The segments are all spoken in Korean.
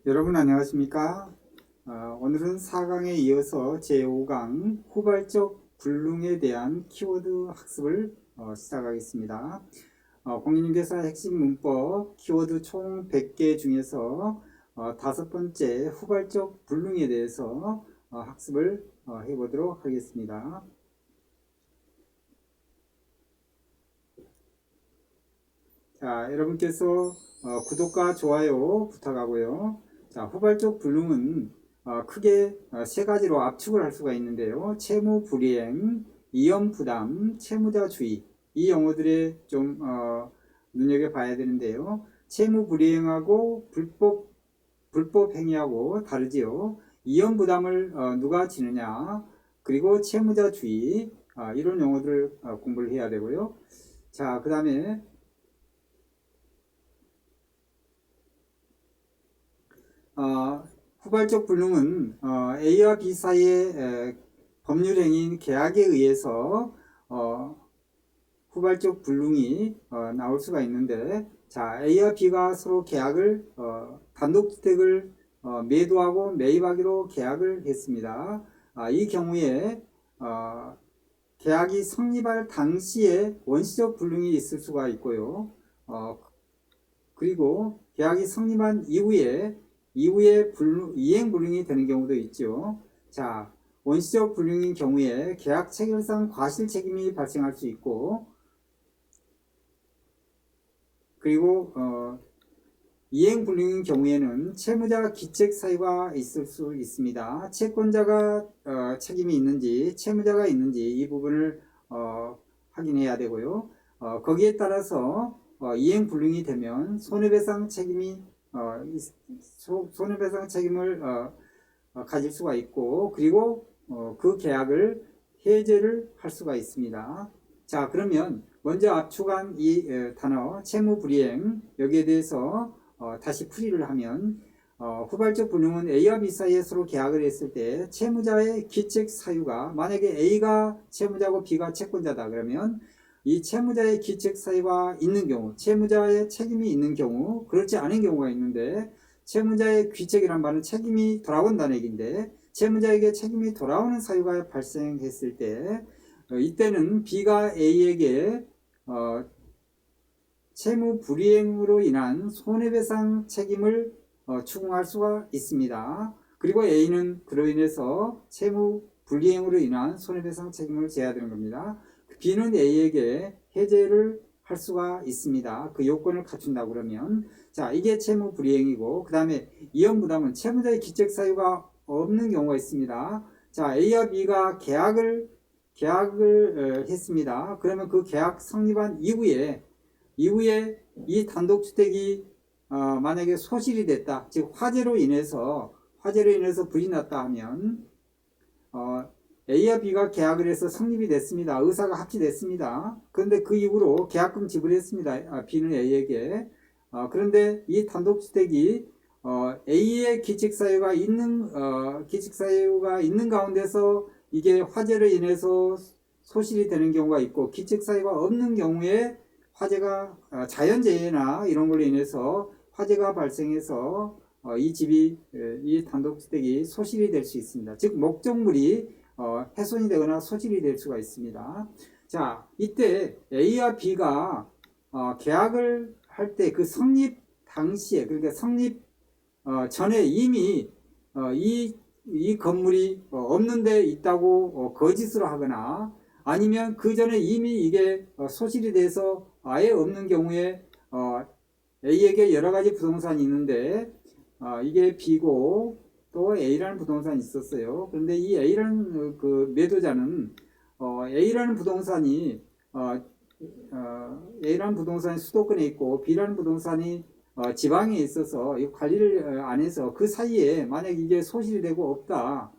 여러분 안녕하십니까? 오늘은 4강에 이어서 제5강 후발적 불능에 대한 키워드 학습을 시작하겠습니다. 공인중개사 핵심 문법 키워드 총 100개 중에서 5번째 후발적 불능에 대해서 학습을 해보도록 하겠습니다. 자, 여러분께서 구독과 좋아요 부탁하고요. 자, 후발적 불능은 크게 세 가지로 압축을 할 수가 있는데요. 채무 불이행, 이연 부담, 채무자 주의, 이 용어들에 좀 눈여겨봐야 되는데요. 채무 불이행하고 불법 행위하고 다르지요. 이연 부담을 누가 지느냐, 그리고 채무자 주의, 이런 용어들을 공부를 해야 되고요. 자, 그 다음에 후발적 불능은 A와 B 사이의 법률행위인 계약에 의해서 후발적 불능이 나올 수가 있는데, 자, A와 B가 서로 계약을 단독주택을 매도하고 매입하기로 계약을 했습니다. 이 경우에 계약이 성립할 당시에 원시적 불능이 있을 수가 있고요. 그리고 계약이 성립한 이후에 이행 불능이 되는 경우도 있죠. 자, 원시적 불능인 경우에 계약 체결상 과실 책임이 발생할 수 있고, 그리고 이행 불능인 경우에는 채무자 기책 사유가 있을 수 있습니다. 채권자가 책임이 있는지 채무자가 있는지 이 부분을 확인해야 되고요. 거기에 따라서 이행 불능이 되면 손해배상 책임이 손해배상 책임을 가질 수가 있고, 그리고 그 계약을 해제를 할 수가 있습니다. 자, 그러면 먼저 압축한 이 단어 채무불이행, 여기에 대해서 다시 풀이를 하면 후발적 불능은 A와 B 사이에 서로 계약을 했을 때 채무자의 기책 사유가, 만약에 A가 채무자고 B가 채권자다 그러면 이 채무자의 기책 사유가 있는 경우, 채무자의 책임이 있는 경우, 그렇지 않은 경우가 있는데, 채무자의 귀책이란 말은 책임이 돌아온다는 얘기인데, 채무자에게 책임이 돌아오는 사유가 발생했을 때 이때는 B가 A에게 채무 불이행으로 인한 손해배상 책임을 추궁할 수가 있습니다. 그리고 A는 그로 인해서 채무 불이행으로 인한 손해배상 책임을 져야 되는 겁니다. B는 A에게 해제를 할 수가 있습니다. 그 요건을 갖춘다 그러면, 자, 이게 채무 불이행이고, 그 다음에 이연 부담은 채무자의 기책 사유가 없는 경우가 있습니다. 자, A와 B가 계약을 했습니다. 그러면 그 계약 성립한 이후에 이 단독주택이 만약에 소실이 됐다, 즉 화재로 인해서 불이 났다 하면 A와 B가 계약을 해서 성립이 됐습니다. 의사가 합치됐습니다. 그런데 그 이후로 계약금 지불했습니다. B는 A에게. 그런데 이 단독주택이 A의 기책사유가 있는 가운데서 이게 화재로 인해서 소실이 되는 경우가 있고, 기책사유가 없는 경우에 화재가 자연재해나 이런 걸로 인해서 화재가 발생해서 이 단독주택이 소실이 될 수 있습니다. 즉 목적물이 훼손이 되거나 소실이 될 수가 있습니다. 자, 이때 A와 B가 계약을 할 때 그 성립 당시에, 그러니까 성립 전에 이미 이 건물이 없는 데 있다고 거짓으로 하거나, 아니면 그 전에 이미 이게 소실이 돼서 아예 없는 경우에 A에게 여러 가지 부동산이 있는데 이게 B고 또 A라는 부동산이 있었어요. 그런데 이 A라는 그 매도자는 A라는 부동산이 수도권에 있고 B라는 부동산이 지방에 있어서 이 관리를 안 해서 그 사이에 만약 이게 소실이 되고 없다,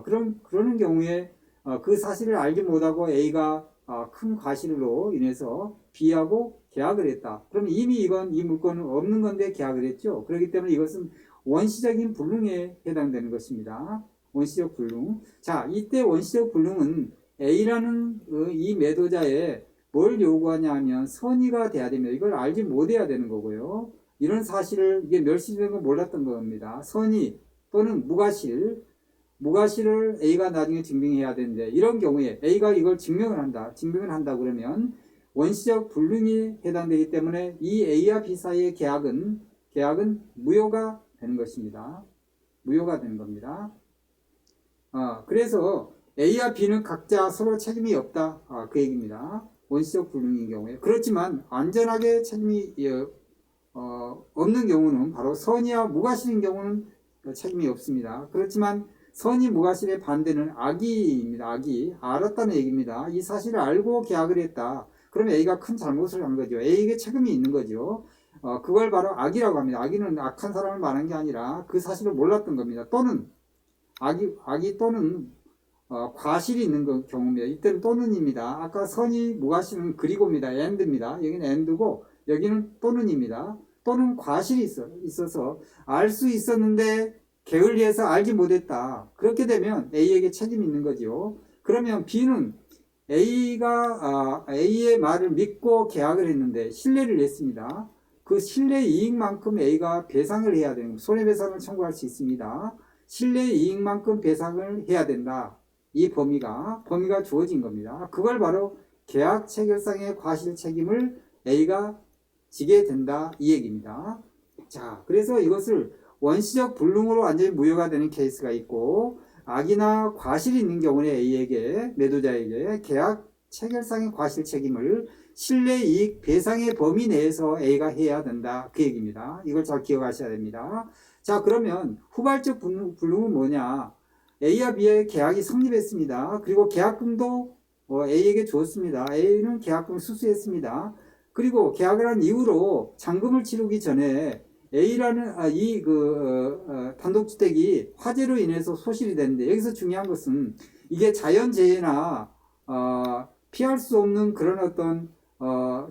그러는 경우에 그 사실을 알지 못하고 A가 큰 과실로 인해서 B하고 계약을 했다. 그러면 이미 이 물건은 없는 건데 계약을 했죠. 그렇기 때문에 이것은 원시적인 불능에 해당되는 것입니다. 원시적 불능. 자, 이때 원시적 불능은 A라는 이 매도자에 뭘 요구하냐 하면 선의가 돼야 됩니다. 이걸 알지 못해야 되는 거고요. 이런 사실을 이게 멸시된 거 몰랐던 겁니다. 선의 또는 무과실을 A가 나중에 증명해야 되는데 이런 경우에 A가 이걸 증명을 한다 그러면 원시적 불능이 해당되기 때문에 이 A와 B 사이의 계약은 무효가 되는 것입니다. 무효가 되는 겁니다. 그래서 A와 B는 각자 서로 책임이 없다. 그 얘기입니다. 원시적 불능인 경우에. 그렇지만 안전하게 책임이 없는 경우는 바로 선의와 무과실인 경우는 책임이 없습니다. 그렇지만 선의 무과실의 반대는 악의입니다. 악의. 알았다는 얘기입니다. 이 사실을 알고 계약을 했다. 그러면 A가 큰 잘못을 한 거죠. A에게 책임이 있는 거죠. 그걸 바로 악이라고 합니다. 악의는 악한 사람을 말한 게 아니라 그 사실을 몰랐던 겁니다. 또는 악의 또는 과실이 있는 경우입니다. 이때는 또는입니다. 아까 선의 무과실은 그리고입니다. and입니다. 여기는 and고 여기는 또는입니다. 또는 과실이 있어서 알 수 있었는데 게을리해서 알지 못했다. 그렇게 되면 A에게 책임이 있는 거죠. 그러면 B는 A가 A의 말을 믿고 계약을 했는데 신뢰를 했습니다. 그 신뢰 이익만큼 A가 배상을 해야 되는 손해배상을 청구할 수 있습니다. 신뢰 이익만큼 배상을 해야 된다. 이 범위가 주어진 겁니다. 그걸 바로 계약 체결상의 과실 책임을 A가 지게 된다 이 얘기입니다. 자, 그래서 이것을 원시적 불능으로 완전히 무효가 되는 케이스가 있고 악이나 과실이 있는 경우에 A에게 매도자에게 계약 체결상의 과실 책임을 신뢰이익 배상의 범위 내에서 A가 해야 된다 그 얘기입니다. 이걸 잘 기억하셔야 됩니다. 자, 그러면 후발적 불능은 뭐냐? A와 B의 계약이 성립했습니다. 그리고 계약금도 A에게 줬습니다. A는 계약금을 수수했습니다. 그리고 계약을 한 이후로 잔금을 치르기 전에 A라는 단독주택이 화재로 인해서 소실이 됐는데 여기서 중요한 것은 이게 자연재해나 피할 수 없는 그런 어떤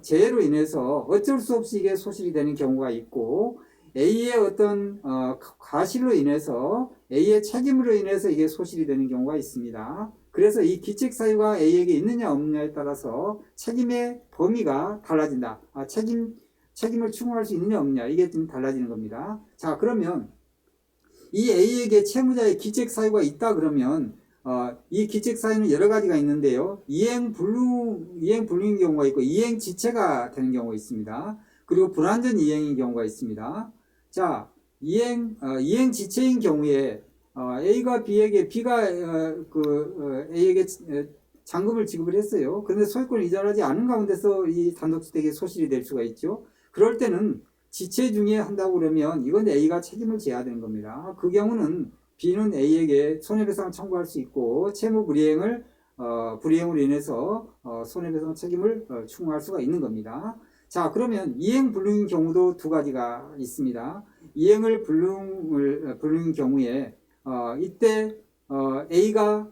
재해로 인해서 어쩔 수 없이 이게 소실이 되는 경우가 있고 A의 어떤 과실로 인해서 A의 책임으로 인해서 이게 소실이 되는 경우가 있습니다. 그래서 이 기책 사유가 A에게 있느냐 없느냐에 따라서 책임의 범위가 달라진다. 책임을 추궁할 수 있느냐 없느냐 이게 좀 달라지는 겁니다. 자, 그러면 이 A에게 채무자의 기책 사유가 있다 그러면 이 기책 사유는 여러 가지가 있는데요. 이행 불능인 경우가 있고 이행 지체가 되는 경우가 있습니다. 그리고 불완전 이행인 경우가 있습니다. 자, 이행 지체인 경우에 A가 B에게 B가 A에게 잔금을 지급을 했어요. 그런데 소유권을 이전하지 않은 가운데서 이 단독주택이 소실이 될 수가 있죠. 그럴 때는 지체 중에 한다고 그러면 이건 A가 책임을 져야 되는 겁니다. 그 경우는 B는 A에게 손해배상을 청구할 수 있고 채무 불이행으로 인해서 손해배상 책임을 추궁할 수가 있는 겁니다. 자, 그러면 이행 불능인 경우도 두 가지가 있습니다. 이행을 불능인 경우에 이때 A가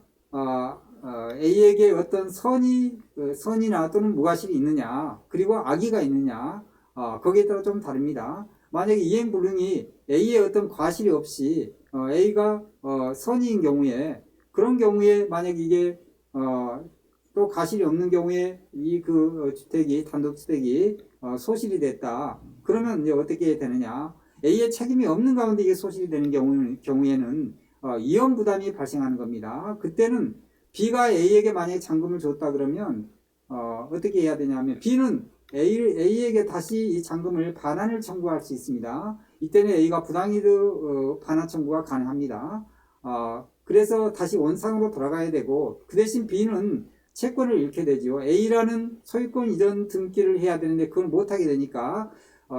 A에게 어떤 선이나 또는 무과실이 있느냐 그리고 악의가 있느냐 거기에 따라 좀 다릅니다. 만약에 이행불능이 A의 어떤 과실이 없이 A가 선의인 경우에 그런 경우에 만약 이게 또 과실이 없는 경우에 이 단독주택이 소실이 됐다. 그러면 이제 어떻게 되느냐? A의 책임이 없는 가운데 이게 소실이 되는 경우에는 이혼 부담이 발생하는 겁니다. 그때는 B가 A에게 만약에 잔금을 줬다 그러면 어떻게 해야 되냐면 B는 A에게 다시 이 잔금을 반환을 청구할 수 있습니다. 이때는 A가 부당이득 반환 청구가 가능합니다. 그래서 다시 원상으로 돌아가야 되고 그 대신 B는 채권을 잃게 되죠. A라는 소유권 이전 등기를 해야 되는데 그걸 못하게 되니까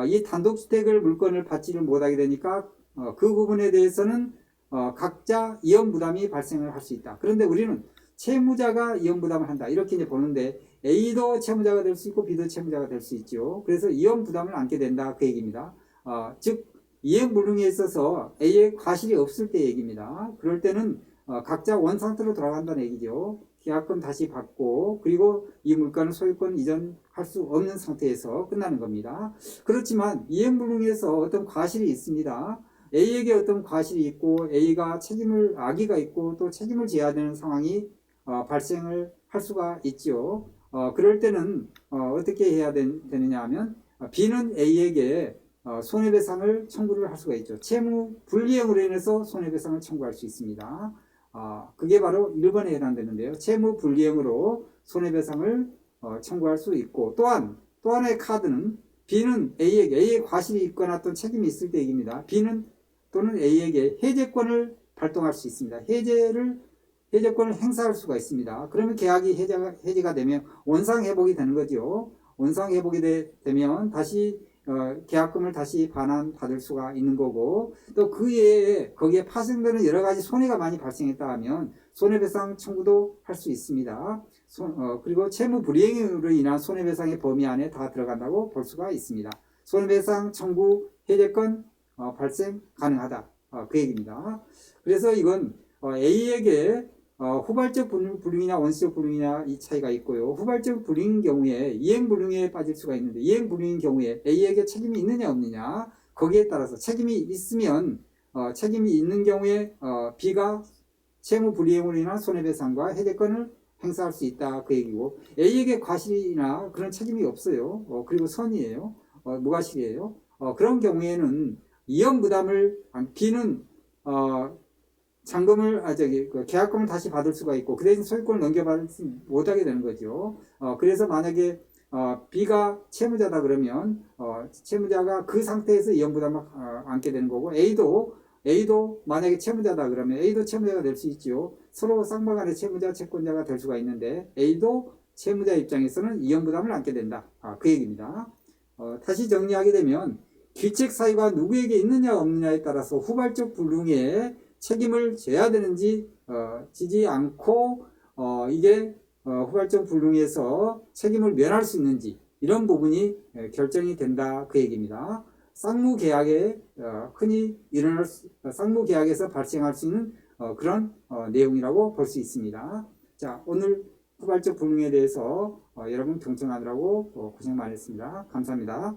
이 단독주택을 물건을 받지를 못하게 되니까 그 부분에 대해서는 각자 이혼 부담이 발생을 할 수 있다. 그런데 우리는 채무자가 이혼 부담을 한다. 이렇게 이제 보는데 A도 채무자가 될 수 있고 B도 채무자가 될 수 있죠. 그래서 이혼 부담을 안게 된다. 그 얘기입니다. 즉 이행 불능에 있어서 A의 과실이 없을 때 얘기입니다. 그럴 때는 각자 원상태로 돌아간다는 얘기죠. 계약금 다시 받고 그리고 이 물건을 소유권 이전할 수 없는 상태에서 끝나는 겁니다. 그렇지만 이행 불능에서 어떤 과실이 있습니다. A에게 어떤 과실이 있고 A가 악의가 있고 또 책임을 져야 되는 상황이 발생을 할 수가 있죠. 그럴 때는 어떻게 해야 되느냐 하면 B는 A에게 손해배상을 청구를 할 수가 있죠. 채무 불이행으로 인해서 손해배상을 청구할 수 있습니다. 그게 바로 1번에 해당되는데요. 채무 불이행으로 손해배상을 청구할 수 있고, 또 하나의 카드는 B는 A의 과실이 있거나 또는 책임이 있을 때 얘기입니다. B는 또는 A에게 해제권을 발동할 수 있습니다. 해제권을 행사할 수가 있습니다. 그러면 계약이 해제가 되면 원상회복이 되는 거죠. 원상회복이 되면 다시 계약금을 다시 반환받을 수가 있는 거고, 또 그 외에 거기에 파생되는 여러 가지 손해가 많이 발생했다 하면 손해배상 청구도 할 수 있습니다. 그리고 채무 불이행으로 인한 손해배상의 범위 안에 다 들어간다고 볼 수가 있습니다. 손해배상 청구 해제권 발생 가능하다. 그 얘기입니다. 그래서 이건 A에게 후발적 불능이냐 원시적 불능이냐 이 차이가 있고요. 후발적 불능인 경우에 이행불능에 빠질 수가 있는데, 이행불능인 경우에 A에게 책임이 있느냐 없느냐, 거기에 따라서 책임이 있으면 책임이 있는 경우에 B가 채무 불이행으로 인한 손해배상과 해제권을 행사할 수 있다 그 얘기고, A에게 과실이나 그런 책임이 없어요. 그리고 선이에요. 무과실이에요. 그런 경우에는 이연부담을 B는 잔금을 계약금을 다시 받을 수가 있고, 그 대신 소유권을 넘겨받지 못하게 되는 거죠. 그래서 만약에 B가 채무자다 그러면 채무자가 그 상태에서 이연부담을 안게 되는 거고, A도 만약에 채무자다 그러면 A도 채무자가 될 수 있죠. 서로 쌍방간의 채무자 채권자가 될 수가 있는데 A도 채무자 입장에서는 이연부담을 안게 된다. 그 얘기입니다. 다시 정리하게 되면 귀책 사유가 누구에게 있느냐 없느냐에 따라서 후발적 불능에 책임을 져야 되는지 지지 않고 이게 후발적 불능에서 책임을 면할 수 있는지, 이런 부분이 결정이 된다 그 얘기입니다. 쌍무계약에 흔히 일어날 쌍무계약에서 발생할 수 있는 그런 내용이라고 볼 수 있습니다. 자, 오늘 후발적 불능에 대해서 여러분 경청하느라고 고생 많이 했습니다. 감사합니다.